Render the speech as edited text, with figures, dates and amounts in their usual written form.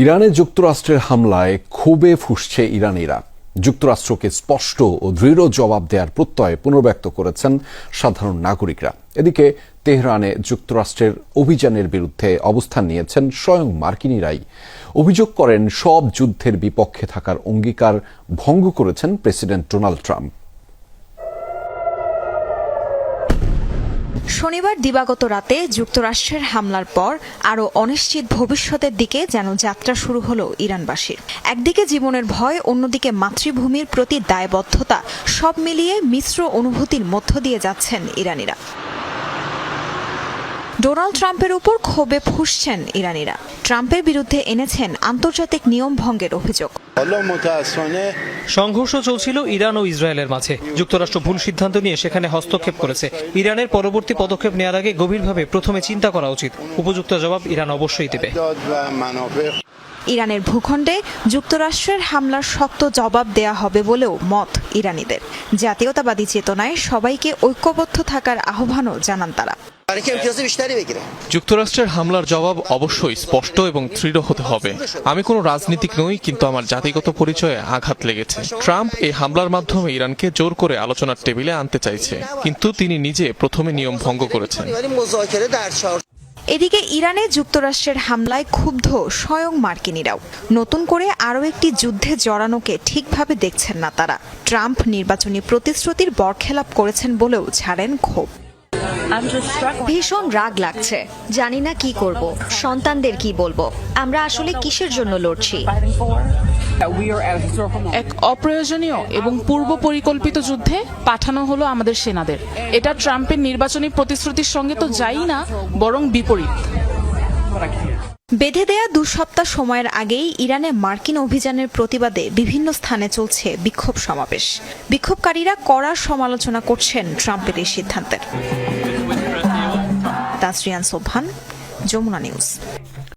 ইরানে যুক্তরাষ্ট্রের হামলায় ক্ষোভে ফুঁসছে ইরানিরা। যুক্তরাষ্ট্রকে স্পষ্ট ও দৃঢ় জবাব দেওয়ার প্রত্যয় পুনর্ব্যক্ত করেছেন সাধারণ নাগরিকরা। এদিকে তেহরানে যুক্তরাষ্ট্রের অভিযানের বিরুদ্ধে অবস্থান নিয়েছেন স্বয়ং মার্কিনিরাই। অভিযোগ করেন সব যুদ্ধের বিপক্ষে থাকার অঙ্গীকার ভঙ্গ করেছেন প্রেসিডেন্ট ডোনাল্ড ট্রাম্প। শনিবার দিবাগত রাতে যুক্তরাষ্ট্রের হামলার পর আরও অনিশ্চিত ভবিষ্যতের দিকে যেন যাত্রা শুরু হলো ইরানবাসীর। একদিকে জীবনের ভয়, অন্যদিকে মাতৃভূমির প্রতি দায়বদ্ধতা, সব মিলিয়ে মিশ্র অনুভূতির মধ্য দিয়ে যাচ্ছেন ইরানিরা। ডোনাল্ড ট্রাম্পের উপর ক্ষোভে ফুঁসছেন ইরানিরা। ট্রাম্পের বিরুদ্ধে এনেছেন আন্তর্জাতিক নিয়ম ভঙ্গের অভিযোগ। সংঘর্ষ চলছিল ইরান ও ইসরায়েলের মাঝে। যুক্তরাষ্ট্র ভুল সিদ্ধান্ত নিয়ে সেখানে হস্তক্ষেপ করেছে। ইরানের পরবর্তী পদক্ষেপ নেওয়ার আগে গভীরভাবে প্রথমে চিন্তা করা উচিত। উপযুক্ত জবাব ইরান অবশ্যই দেবে। ইরানের ভূখণ্ডে যুক্তরাষ্ট্রের হামলার শক্ত জবাব দেয়া হবে বলেও মত ইরানিদের। জাতীয়তাবাদী চেতনায় সবাইকে ঐক্যবদ্ধ থাকার আহ্বানও জানান তারা। যুক্তরাষ্ট্রের হামলার জবাব অবশ্যই স্পষ্ট এবং দৃঢ় হতে হবে। আমি কোনো রাজনীতিক নই, কিন্তু আমার জাতিগত পরিচয়ে আঘাত লেগেছে। ট্রাম্প এই হামলার মাধ্যমে ইরানকে জোর করে আলোচনার টেবিলে আনতে চাইছে, কিন্তু তিনি নিজে প্রথমে নিয়ম ভঙ্গ করেছেন। এদিকে ইরানে যুক্তরাষ্ট্রের হামলায় ক্ষুব্ধ স্বয়ং মার্কিনিরাও। নতুন করে আরও একটি যুদ্ধে জড়ানোকে ঠিকভাবে দেখছেন না তারা। ট্রাম্প নির্বাচনী প্রতিশ্রুতির বরখেলাপ করেছেন বলেও ছাড়েন ক্ষোভ। ভীষণ রাগ লাগছে, জানি না কি করব, সন্তানদের কি বলবো। আমরা আসলে কিসের জন্য লড়ছি? এক অপ্রয়োজনীয় এবং পূর্ব পরিকল্পিত যুদ্ধে পাঠানো হলো আমাদের সেনাদের। এটা ট্রাম্পের নির্বাচনী প্রতিশ্রুতির সঙ্গে তো যাই না, বরং বিপরীত। বেঁধে দেয়া 2 সপ্তাহ সময়ের আগেই ইরানে মার্কিন অভিযানের প্রতিবাদে বিভিন্ন স্থানে চলছে বিক্ষোভ সমাবেশ। বিক্ষোভকারীরা কড়া সমালোচনা করছেন ট্রাম্পের এই সিদ্ধান্তের। তাসরিয়ান সোবহান, যমুনা নিউজ।